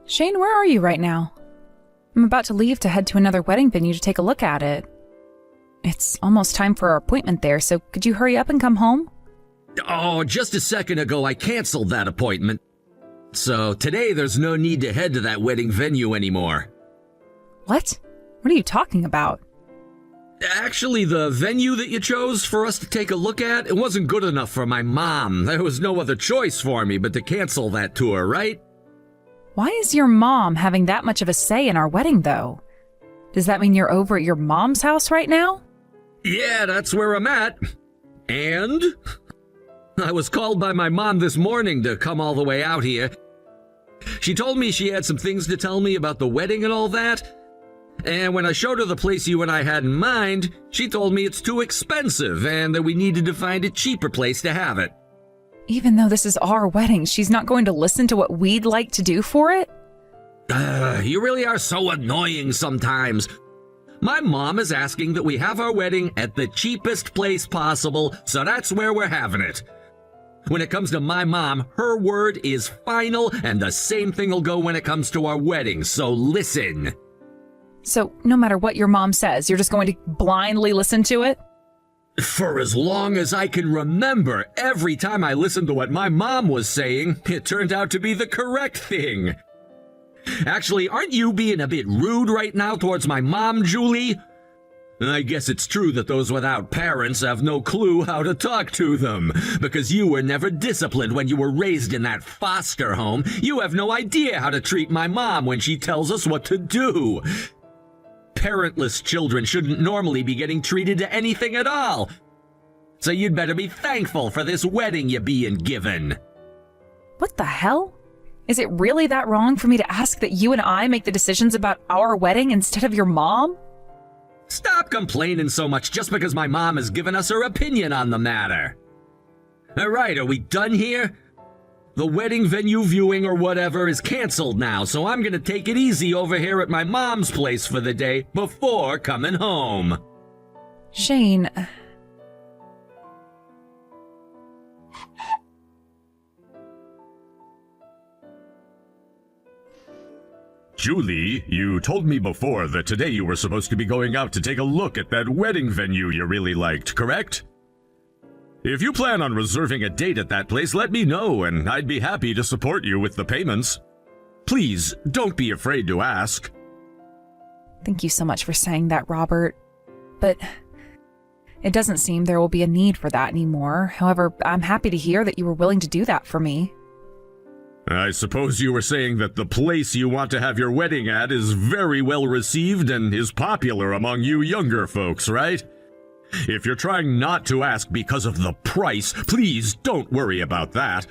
Shane, where are you right now? I'm about to leave to head to another wedding venue to take a look at it. It's almost time for our appointment there, so could you hurry up and come home? Oh, just a second ago I canceled that appointment. So today there's no need to head to that wedding venue anymore. What? What are you talking about? Actually, the venue that you chose for us to take a look at, it wasn't good enough for my mom. There was no other choice for me but to cancel that tour, right? Why is your mom having that much of a say in our wedding, though? Does that mean you're over at your mom's house right now? Yeah, that's where I'm at. And I was called by my mom this morning to come all the way out here. She told me she had some things to tell me about the wedding and all that. And when I showed her the place you and I had in mind, she told me it's too expensive and that we needed to find a cheaper place to have it. Even though this is our wedding, she's not going to listen to what we'd like to do for it? You really are so annoying sometimes. My mom is asking that we have our wedding at the cheapest place possible, so that's where we're having it. When it comes to my mom, her word is final, and the same thing will go when it comes to our wedding, so listen. So, no matter what your mom says, you're just going to blindly listen to it? For as long as I can remember, every time I listened to what my mom was saying, it turned out to be the correct thing. Actually, aren't you being a bit rude right now towards my mom, Julie? I guess it's true that those without parents have no clue how to talk to them, because you were never disciplined when you were raised in that foster home. You have no idea how to treat my mom when she tells us what to do. Parentless children shouldn't normally be getting treated to anything at all. So you'd better be thankful for this wedding you're being given. What the hell? Is it really that wrong for me to ask that you and I make the decisions about our wedding instead of your mom? Stop complaining so much just because my mom has given us her opinion on the matter. All right, are we done here? The wedding venue viewing or whatever is canceled now, so I'm gonna take it easy over here at my mom's place for the day before coming home. Shane... Julie, you told me before that today you were supposed to be going out to take a look at that wedding venue you really liked, correct? If you plan on reserving a date at that place, let me know, and I'd be happy to support you with the payments. Please, don't be afraid to ask. Thank you so much for saying that, Robert. But it doesn't seem there will be a need for that anymore. However, I'm happy to hear that you were willing to do that for me. I suppose you were saying that the place you want to have your wedding at is very well received and is popular among you younger folks, right? If you're trying not to ask because of the price, please don't worry about that.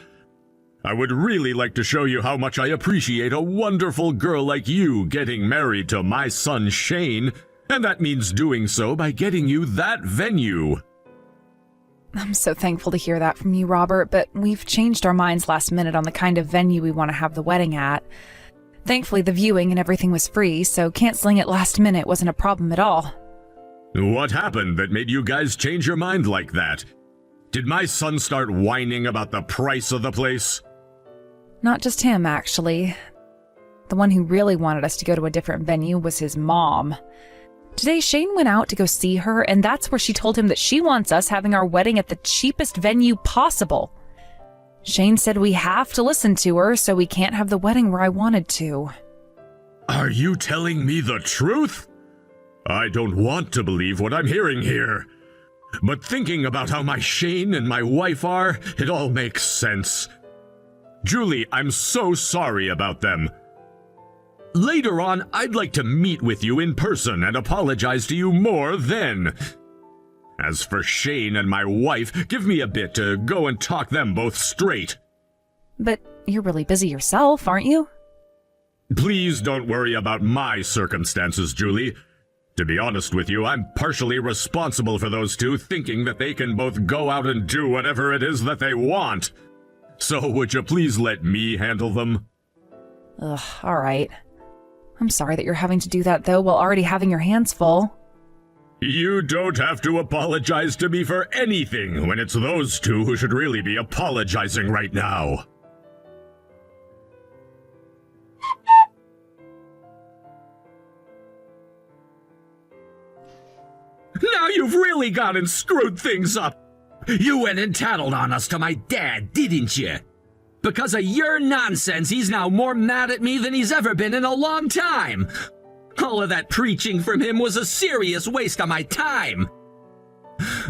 I would really like to show you how much I appreciate a wonderful girl like you getting married to my son Shane, and that means doing so by getting you that venue. I'm so thankful to hear that from you, Robert, but we've changed our minds last minute on the kind of venue we want to have the wedding at. Thankfully, the viewing and everything was free, so canceling it last minute wasn't a problem at all. What happened that made you guys change your mind like that? Did my son start whining about the price of the place? Not just him, actually. The one who really wanted us to go to a different venue was his mom. Today, Shane went out to go see her, and that's where she told him that she wants us having our wedding at the cheapest venue possible. Shane said we have to listen to her, so we can't have the wedding where I wanted to. Are you telling me the truth? I don't want to believe what I'm hearing here. But thinking about how my Shane and my wife are, it all makes sense. Julie, I'm so sorry about them. Later on, I'd like to meet with you in person and apologize to you more then. As for Shane and my wife, give me a bit to go and talk them both straight. But you're really busy yourself, aren't you? Please don't worry about my circumstances, Julie. To be honest with you, I'm partially responsible for those two thinking that they can both go out and do whatever it is that they want. So would you please let me handle them? Ugh, all right. I'm sorry that you're having to do that, though, while already having your hands full. You don't have to apologize to me for anything when it's those two who should really be apologizing right now. you've really gone and screwed things up. You went and tattled on us to my dad, didn't you? Because of your nonsense, he's now more mad at me than he's ever been in a long time. All of that preaching from him was a serious waste of my time.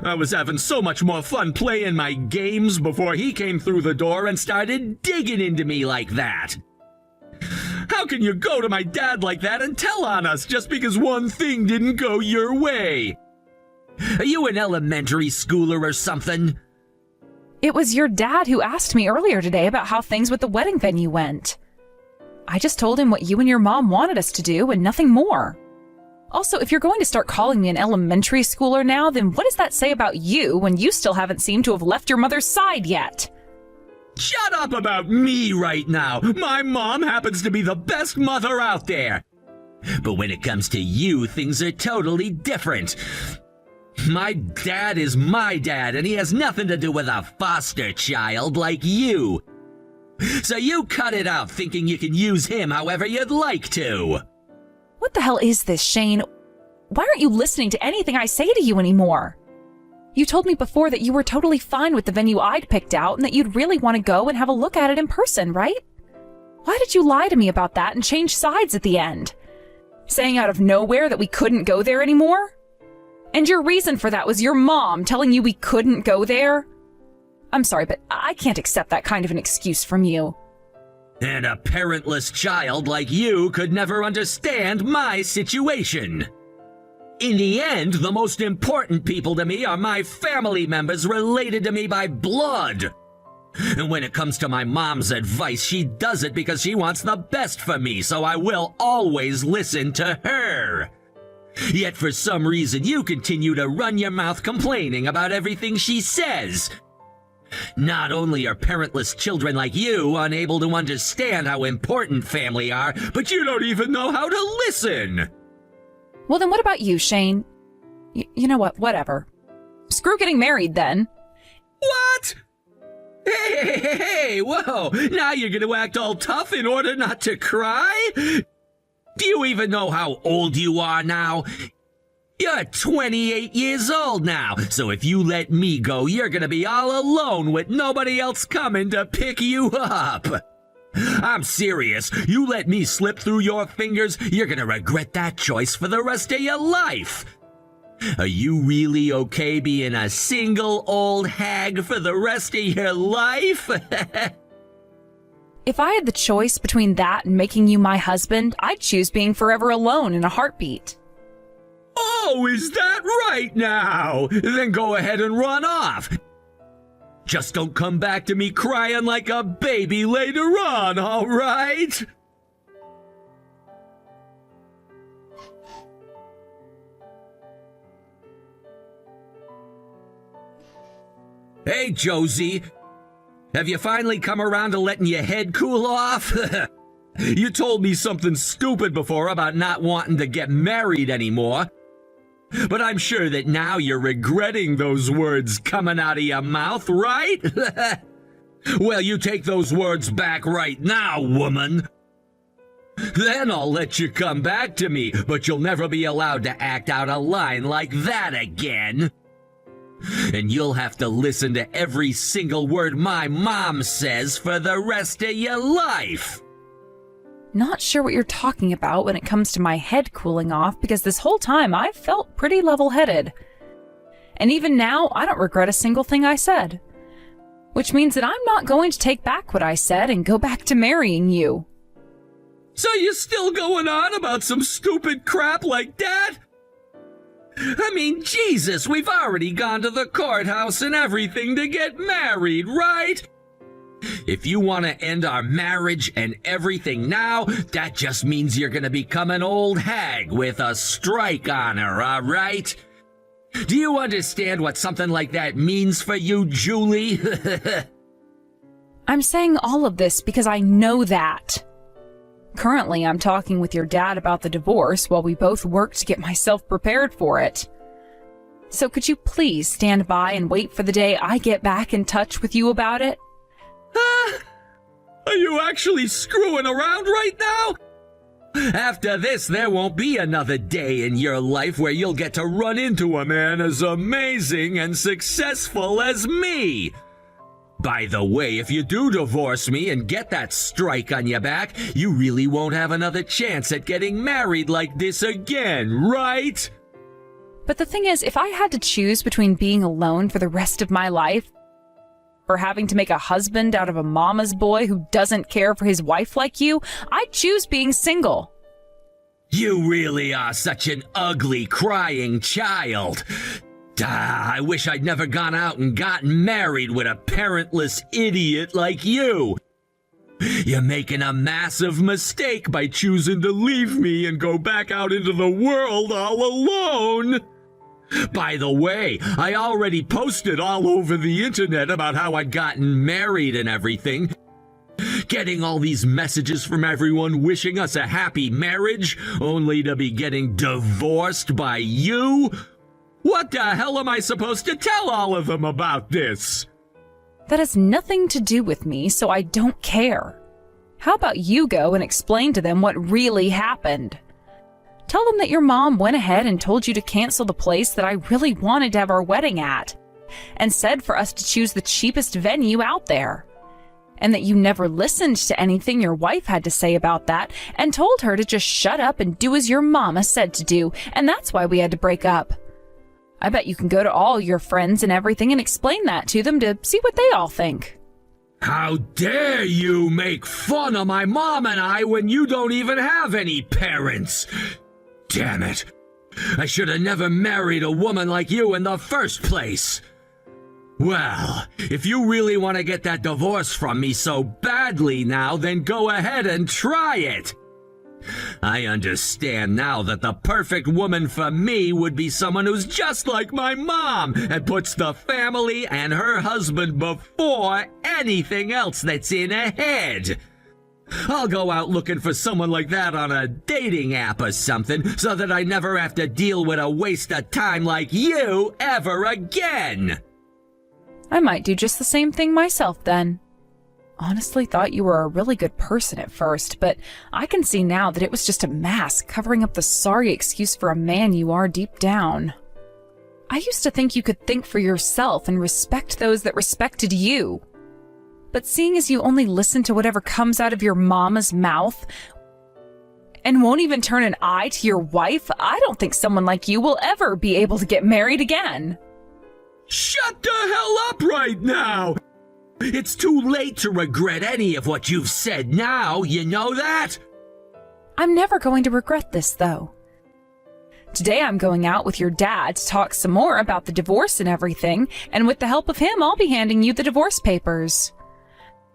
I was having so much more fun playing my games before he came through the door and started digging into me like that. How can you go to my dad like that and tell on us just because one thing didn't go your way? Are you an elementary schooler or something? It was your dad who asked me earlier today about how things with the wedding venue went. I just told him what you and your mom wanted us to do and nothing more. Also, if you're going to start calling me an elementary schooler now, then what does that say about you when you still haven't seemed to have left your mother's side yet? Shut up about me right now. My mom happens to be the best mother out there. But when it comes to you, things are totally different. My dad is my dad, and he has nothing to do with a foster child like you. So you cut it out thinking you can use him however you'd like to. What the hell is this, Shane? Why aren't you listening to anything I say to you anymore? You told me before that you were totally fine with the venue I'd picked out and that you'd really want to go and have a look at it in person, right? Why did you lie to me about that and change sides at the end? Saying out of nowhere that we couldn't go there anymore? And your reason for that was your mom telling you we couldn't go there? I'm sorry, but I can't accept that kind of an excuse from you. And a parentless child like you could never understand my situation. In the end, the most important people to me are my family members related to me by blood. And when it comes to my mom's advice, she does it because she wants the best for me, so I will always listen to her. Yet for some reason, you continue to run your mouth complaining about everything she says. Not only are parentless children like you unable to understand how important family are, but you don't even know how to listen. Well, then what about you, Shane? You know what? Whatever. Screw getting married, then. What? Hey, whoa. Now you're going to act all tough in order not to cry? Do you even know how old you are now? You're 28 years old now, so if you let me go, you're gonna be all alone with nobody else coming to pick you up. I'm serious. You let me slip through your fingers, you're gonna regret that choice for the rest of your life. Are you really okay being a single old hag for the rest of your life? If I had the choice between that and making you my husband, I'd choose being forever alone in a heartbeat. Oh, is that right now? Then go ahead and run off. Just don't come back to me crying like a baby later on, all right? Hey, Josie. Have you finally come around to letting your head cool off? You told me something stupid before about not wanting to get married anymore. But I'm sure that now you're regretting those words coming out of your mouth, right? Well, you take those words back right now, woman. Then I'll let you come back to me, but you'll never be allowed to act out a line like that again. And you'll have to listen to every single word my mom says for the rest of your life. Not sure what you're talking about when it comes to my head cooling off, because this whole time I've felt pretty level-headed. And even now, I don't regret a single thing I said. Which means that I'm not going to take back what I said and go back to marrying you. So you're still going on about some stupid crap like that? I mean, Jesus, we've already gone to the courthouse and everything to get married, right? If you want to end our marriage and everything now, that just means you're going to become an old hag with a strike on her, all right? Do you understand what something like that means for you, Julie? I'm saying all of this because I know that. Currently, I'm talking with your dad about the divorce while we both work to get myself prepared for it. So could you please stand by and wait for the day I get back in touch with you about it? Are you actually screwing around right now? After this, there won't be another day in your life where you'll get to run into a man as amazing and successful as me. By the way, if you do divorce me and get that strike on your back, you really won't have another chance at getting married like this again, right? But the thing is, if I had to choose between being alone for the rest of my life or having to make a husband out of a mama's boy who doesn't care for his wife like you, I'd choose being single. You really are such an ugly, crying child. I wish I'd never gone out and gotten married with a parentless idiot like you. You're making a massive mistake by choosing to leave me and go back out into the world all alone. By the way, I already posted all over the internet about how I'd gotten married and everything. Getting all these messages from everyone wishing us a happy marriage, only to be getting divorced by you? What the hell am I supposed to tell all of them about this? That has nothing to do with me, so I don't care. How about you go and explain to them what really happened? Tell them that your mom went ahead and told you to cancel the place that I really wanted to have our wedding at, and said for us to choose the cheapest venue out there. And that you never listened to anything your wife had to say about that, and told her to just shut up and do as your mama said to do, and that's why we had to break up. I bet you can go to all your friends and everything and explain that to them to see what they all think. How dare you make fun of my mom and I when you don't even have any parents? Damn it. I should have never married a woman like you in the first place. Well, if you really want to get that divorce from me so badly now, then go ahead and try it. I understand now that the perfect woman for me would be someone who's just like my mom and puts the family and her husband before anything else that's in her head. I'll go out looking for someone like that on a dating app or something so that I never have to deal with a waste of time like you ever again. I might do just the same thing myself then. Honestly thought you were a really good person at first, but I can see now that it was just a mask covering up the sorry excuse for a man you are deep down. I used to think you could think for yourself and respect those that respected you. But seeing as you only listen to whatever comes out of your mama's mouth and won't even turn an eye to your wife, I don't think someone like you will ever be able to get married again. Shut the hell up right now! It's too late to regret any of what you've said now, you know that? I'm never going to regret this, though. Today I'm going out with your dad to talk some more about the divorce and everything, and with the help of him, I'll be handing you the divorce papers.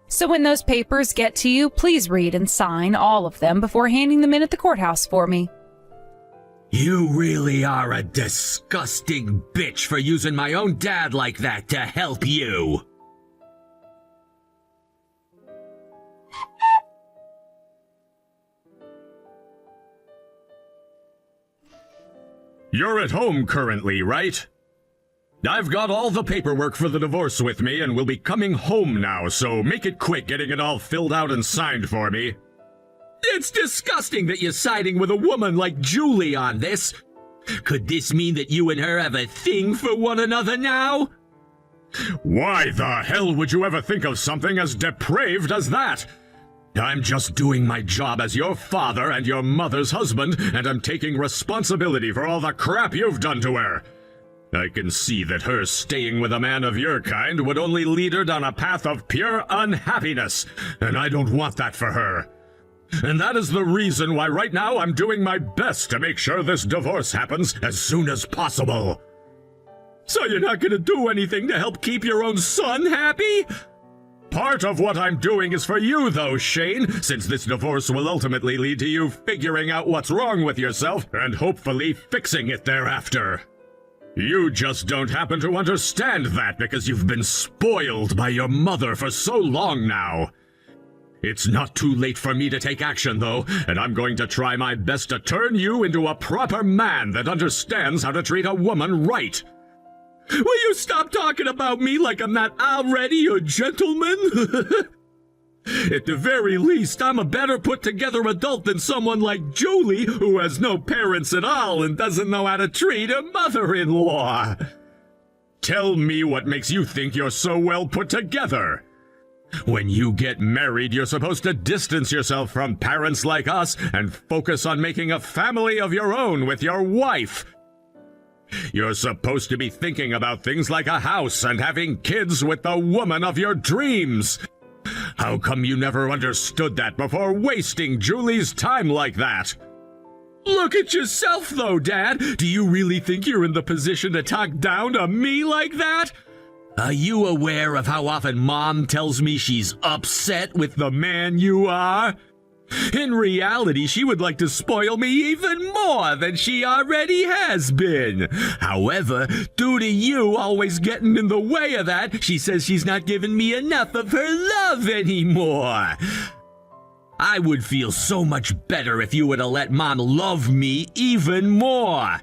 So when those papers get to you, please read and sign all of them before handing them in at the courthouse for me. You really are a disgusting bitch for using my own dad like that to help you. You're at home currently, right? I've got all the paperwork for the divorce with me and will be coming home now, so make it quick getting it all filled out and signed for me. It's disgusting that you're siding with a woman like Julie on this. Could this mean that you and her have a thing for one another now? Why the hell would you ever think of something as depraved as that? I'm just doing my job as your father and your mother's husband, and I'm taking responsibility for all the crap you've done to her. I can see that her staying with a man of your kind would only lead her down a path of pure unhappiness, and I don't want that for her. And that is the reason why right now I'm doing my best to make sure this divorce happens as soon as possible. So you're not gonna do anything to help keep your own son happy? Part of what I'm doing is for you, though, Shane, since this divorce will ultimately lead to you figuring out what's wrong with yourself and hopefully fixing it thereafter. You just don't happen to understand that because you've been spoiled by your mother for so long now. It's not too late for me to take action, though, and I'm going to try my best to turn you into a proper man that understands how to treat a woman right. Will you stop talking about me like I'm not already a gentleman? At the very least, I'm a better put-together adult than someone like Julie, who has no parents at all and doesn't know how to treat a mother-in-law. Tell me what makes you think you're so well put together. When you get married, you're supposed to distance yourself from parents like us and focus on making a family of your own with your wife. You're supposed to be thinking about things like a house and having kids with the woman of your dreams. How come you never understood that before wasting Julie's time like that? Look at yourself, though, Dad. Do you really think you're in the position to talk down to me like that? Are you aware of how often Mom tells me she's upset with the man you are? In reality, she would like to spoil me even more than she already has been. However, due to you always getting in the way of that, she says she's not giving me enough of her love anymore. I would feel so much better if you were to let Mom love me even more.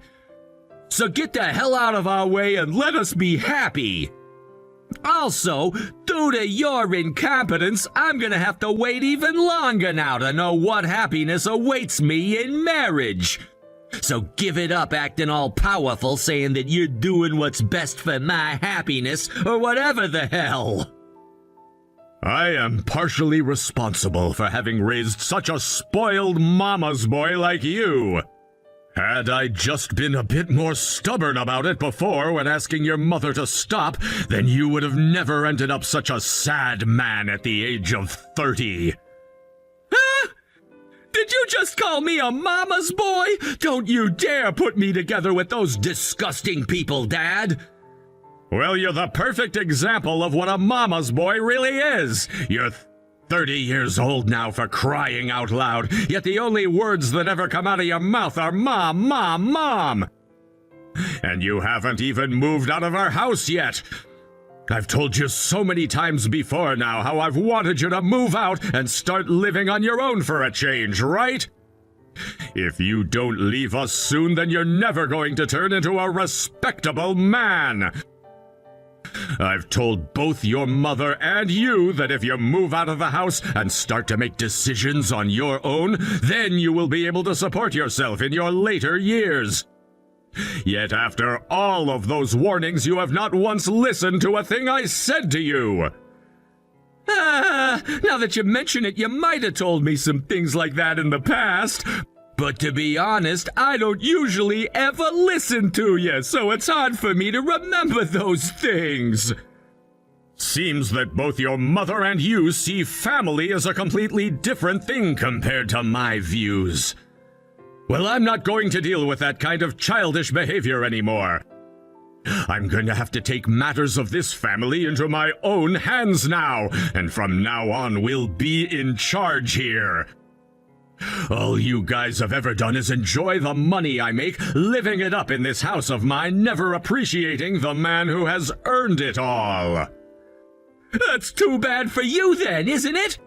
So get the hell out of our way and let us be happy. Also, due to your incompetence, I'm gonna have to wait even longer now to know what happiness awaits me in marriage. So give it up acting all powerful, saying that you're doing what's best for my happiness, or whatever the hell. I am partially responsible for having raised such a spoiled mama's boy like you. Had I just been a bit more stubborn about it before when asking your mother to stop, then you would have never ended up such a sad man at the age of 30. Huh? Did you just call me a mama's boy? Don't you dare put me together with those disgusting people, Dad. Well, you're the perfect example of what a mama's boy really is. You're 30 years old now, for crying out loud, yet the only words that ever come out of your mouth are Mom, Mom, Mom. And you haven't even moved out of our house yet. I've told you so many times before now how I've wanted you to move out and start living on your own for a change, right? If you don't leave us soon, then you're never going to turn into a respectable man. I've told both your mother and you that if you move out of the house and start to make decisions on your own, then you will be able to support yourself in your later years. Yet after all of those warnings, you have not once listened to a thing I said to you. Now that you mention it, you might have told me some things like that in the past. But to be honest, I don't usually ever listen to you, so it's hard for me to remember those things. Seems that both your mother and you see family as a completely different thing compared to my views. Well, I'm not going to deal with that kind of childish behavior anymore. I'm going to have to take matters of this family into my own hands now, and from now on we'll be in charge here. All you guys have ever done is enjoy the money I make, living it up in this house of mine, never appreciating the man who has earned it all. That's too bad for you then, isn't it?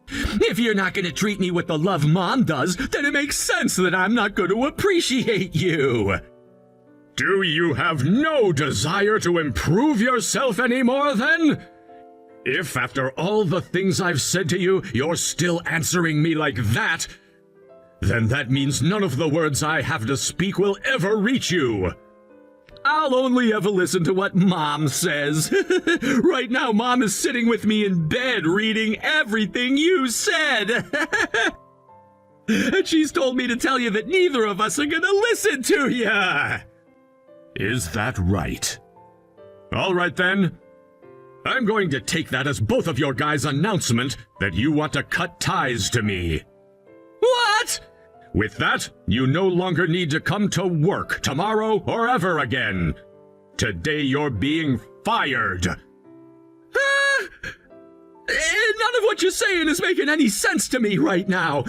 If you're not going to treat me with the love Mom does, then it makes sense that I'm not going to appreciate you. Do you have no desire to improve yourself anymore then? If, after all the things I've said to you, you're still answering me like that, then that means none of the words I have to speak will ever reach you. I'll only ever listen to what Mom says. Right now, Mom is sitting with me in bed reading everything you said. And she's told me to tell you that neither of us are gonna listen to you. Is that right? All right then. I'm going to take that as both of your guys' announcement that you want to cut ties to me. What? With that, you no longer need to come to work tomorrow or ever again. Today you're being fired. None of what you're saying is making any sense to me right now.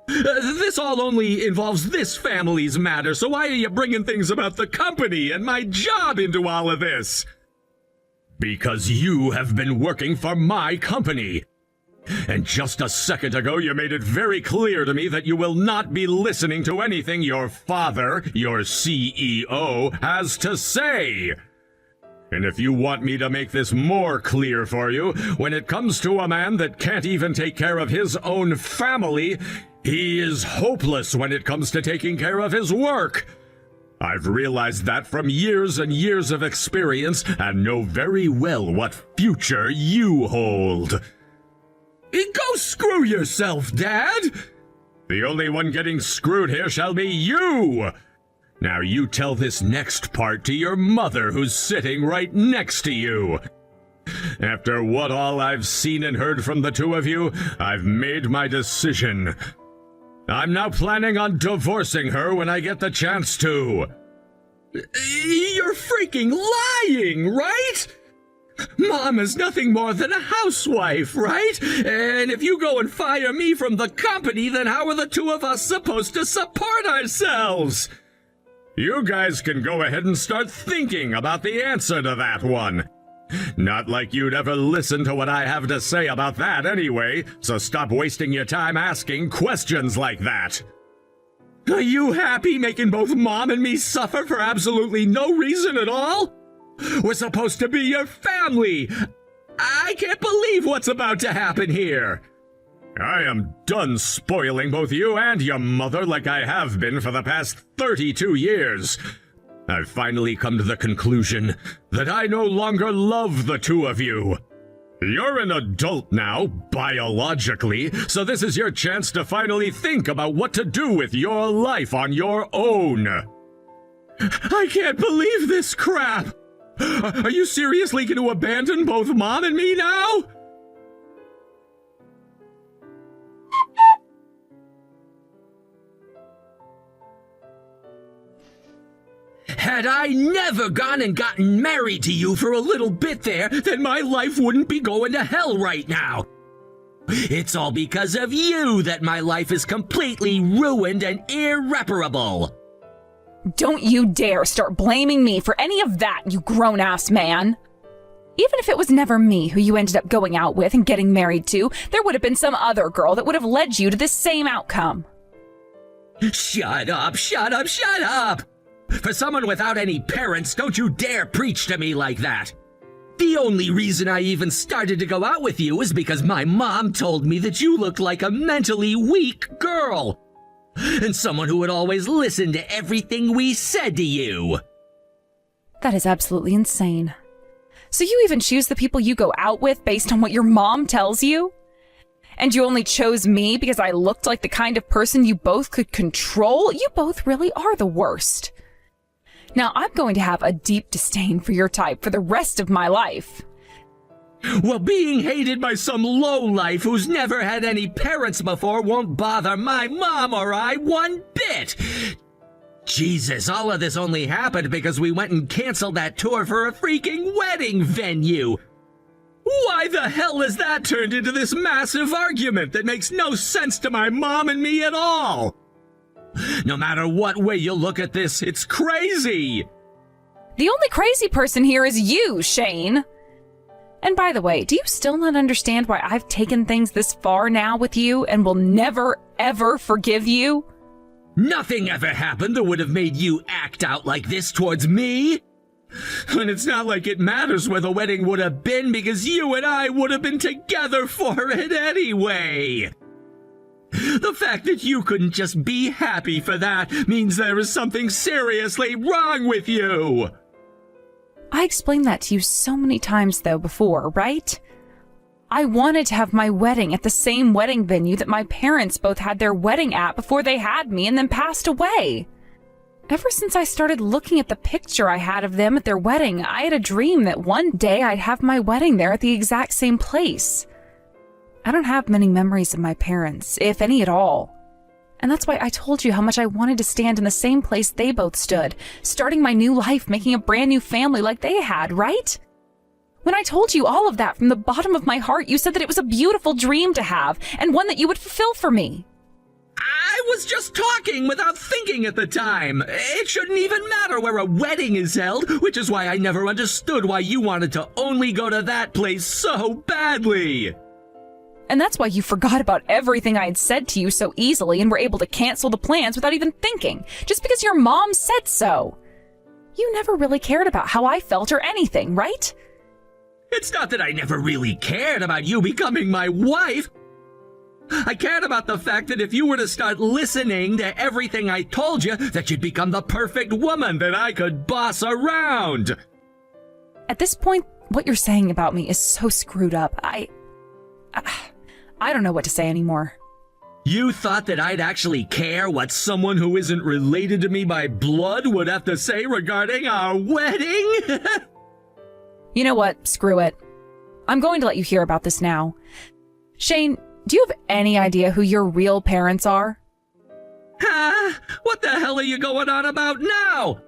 This all only involves this family's matter, so why are you bringing things about the company and my job into all of this? Because you have been working for my company. And just a second ago, you made it very clear to me that you will not be listening to anything your father, your CEO, has to say. And if you want me to make this more clear for you, when it comes to a man that can't even take care of his own family, he is hopeless when it comes to taking care of his work. I've realized that from years and years of experience and know very well what future you hold. Go screw yourself, Dad! The only one getting screwed here shall be you! Now you tell this next part to your mother who's sitting right next to you. After what all I've seen and heard from the two of you, I've made my decision. I'm now planning on divorcing her when I get the chance to. You're freaking lying, right? Mom is nothing more than a housewife, right? And if you go and fire me from the company, then how are the two of us supposed to support ourselves? You guys can go ahead and start thinking about the answer to that one. Not like you'd ever listen to what I have to say about that anyway, so stop wasting your time asking questions like that. Are you happy making both Mom and me suffer for absolutely no reason at all? We're supposed to be your family. I can't believe what's about to happen here. I am done spoiling both you and your mother like I have been for the past 32 years. I've finally come to the conclusion that I no longer love the two of you. You're an adult now, biologically, so this is your chance to finally think about what to do with your life on your own. I can't believe this crap! Are you seriously going to abandon both Mom and me now? Had I never gone and gotten married to you for a little bit there, then my life wouldn't be going to hell right now. It's all because of you that my life is completely ruined and irreparable. Don't you dare start blaming me for any of that, you grown-ass man. Even if it was never me who you ended up going out with and getting married to, there would have been some other girl that would have led you to this same outcome. Shut up, shut up, shut up! For someone without any parents, don't you dare preach to me like that. The only reason I even started to go out with you is because my mom told me that you looked like a mentally weak girl. And someone who would always listen to everything we said to you. That is absolutely insane. So you even choose the people you go out with based on what your mom tells you? And you only chose me because I looked like the kind of person you both could control? You both really are the worst. Now I'm going to have a deep disdain for your type for the rest of my life. Well, being hated by some lowlife who's never had any parents before won't bother my mom or I one bit. Jesus, all of this only happened because we went and canceled that tour for a freaking wedding venue. Why the hell has that turned into this massive argument that makes no sense to my mom and me at all? No matter what way you look at this, it's crazy. The only crazy person here is you, Shane. And by the way, do you still not understand why I've taken things this far now with you and will never, ever forgive you? Nothing ever happened that would have made you act out like this towards me. And it's not like it matters where the wedding would have been because you and I would have been together for it anyway. The fact that you couldn't just be happy for that means there is something seriously wrong with you. I explained that to you so many times, though, before, right? I wanted to have my wedding at the same wedding venue that my parents both had their wedding at before they had me and then passed away. Ever since I started looking at the picture I had of them at their wedding, I had a dream that one day I'd have my wedding there at the exact same place. I don't have many memories of my parents, if any at all. And that's why I told you how much I wanted to stand in the same place they both stood, starting my new life, making a brand new family like they had, right? When I told you all of that from the bottom of my heart, you said that it was a beautiful dream to have, and one that you would fulfill for me. I was just talking without thinking at the time. It shouldn't even matter where a wedding is held, which is why I never understood why you wanted to only go to that place so badly. And that's why you forgot about everything I had said to you so easily and were able to cancel the plans without even thinking, just because your mom said so. You never really cared about how I felt or anything, right? It's not that I never really cared about you becoming my wife. I cared about the fact that if you were to start listening to everything I told you, that you'd become the perfect woman that I could boss around. At this point, what you're saying about me is so screwed up. I don't know what to say anymore. You thought that I'd actually care what someone who isn't related to me by blood would have to say regarding our wedding? You know what? Screw it. I'm going to let you hear about this now. Shane, do you have any idea who your real parents are? Huh? What the hell are you going on about now?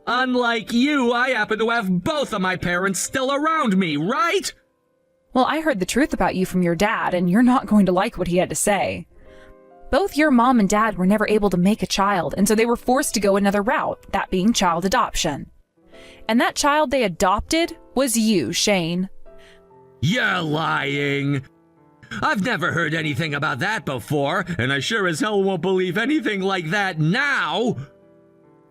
Unlike you, I happen to have both of my parents still around me, right? Well, I heard the truth about you from your dad, and you're not going to like what he had to say. Both your mom and dad were never able to make a child, and so they were forced to go another route, that being child adoption. And that child they adopted was you, Shane. You're lying. I've never heard anything about that before, and I sure as hell won't believe anything like that now.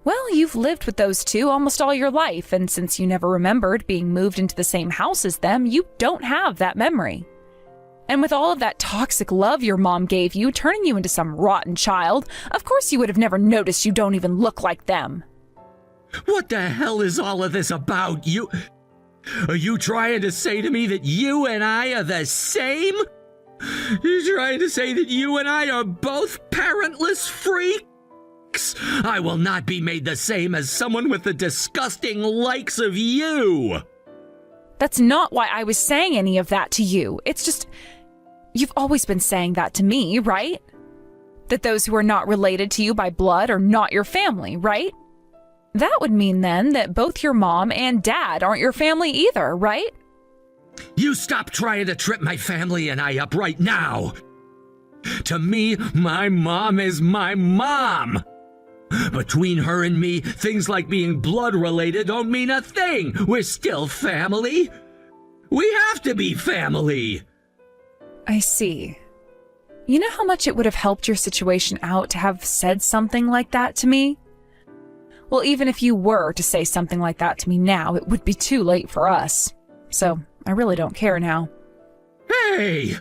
Well, you've lived with those two almost all your life, and since you never remembered being moved into the same house as them, you don't have that memory. And with all of that toxic love your mom gave you, turning you into some rotten child, of course you would have never noticed you don't even look like them. What the hell is all of this about? Are you trying to say to me that you and I are the same? You're trying to say that you and I are both parentless freaks? I will not be made the same as someone with the disgusting likes of you. That's not why I was saying any of that to you. It's just, you've always been saying that to me, right? That those who are not related to you by blood are not your family, right? That would mean then that both your mom and dad aren't your family either, right? You stop trying to trip my family and I up right now. To me, my mom is my mom. Between her and me, things like being blood related don't mean a thing. We're still family. We have to be family. I see. You know how much it would have helped your situation out to have said something like that to me? Well, even if you were to say something like that to me now, it would be too late for us. So, I really don't care now. Hey!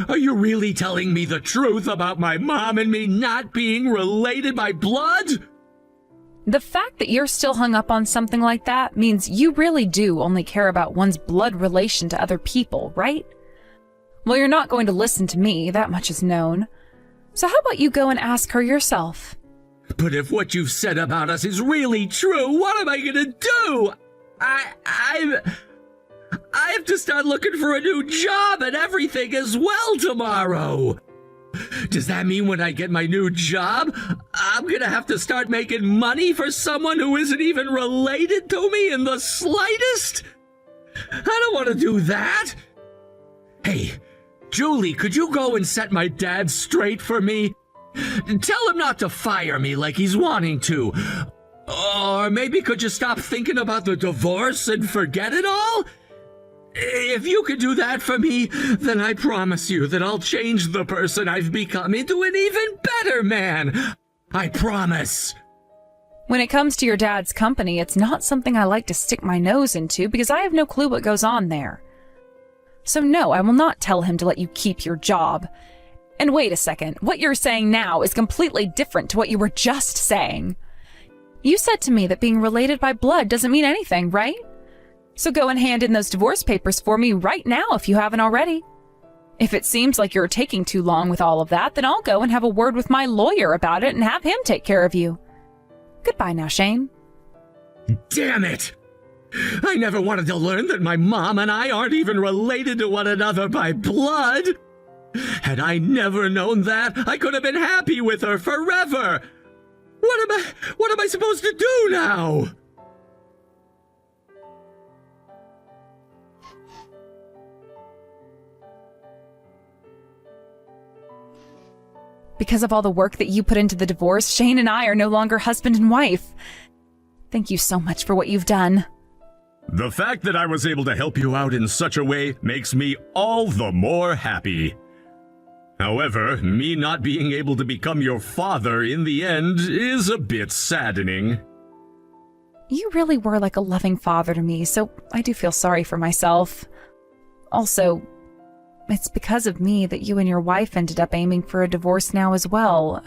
Are you really telling me the truth about my mom and me not being related by blood? The fact that you're still hung up on something like that means you really do only care about one's blood relation to other people, right? Well, you're not going to listen to me, that much is known. So how about you go and ask her yourself? But if what you've said about us is really true, what am I gonna do? I have to start looking for a new job and everything as well tomorrow. Does that mean when I get my new job, I'm gonna have to start making money for someone who isn't even related to me in the slightest? I don't want to do that. Hey, Julie, could you go and set my dad straight for me? Tell him not to fire me like he's wanting to. Or maybe could you stop thinking about the divorce and forget it all? If you could do that for me, then I promise you that I'll change the person I've become into an even better man. I promise. When it comes to your dad's company, it's not something I like to stick my nose into because I have no clue what goes on there. So no, I will not tell him to let you keep your job. And wait a second, what you're saying now is completely different to what you were just saying. You said to me that being related by blood doesn't mean anything, right? So go and hand in those divorce papers for me right now if you haven't already. If it seems like you're taking too long with all of that, then I'll go and have a word with my lawyer about it and have him take care of you. Goodbye now, Shane. Damn it! I never wanted to learn that my mom and I aren't even related to one another by blood. Had I never known that, I could have been happy with her forever. What am I supposed to do now? Because of all the work that you put into the divorce, Shane and I are no longer husband and wife. Thank you so much for what you've done. The fact that I was able to help you out in such a way makes me all the more happy. However, me not being able to become your father in the end is a bit saddening. You really were like a loving father to me, so I do feel sorry for myself. Also, it's because of me that you and your wife ended up aiming for a divorce now as well.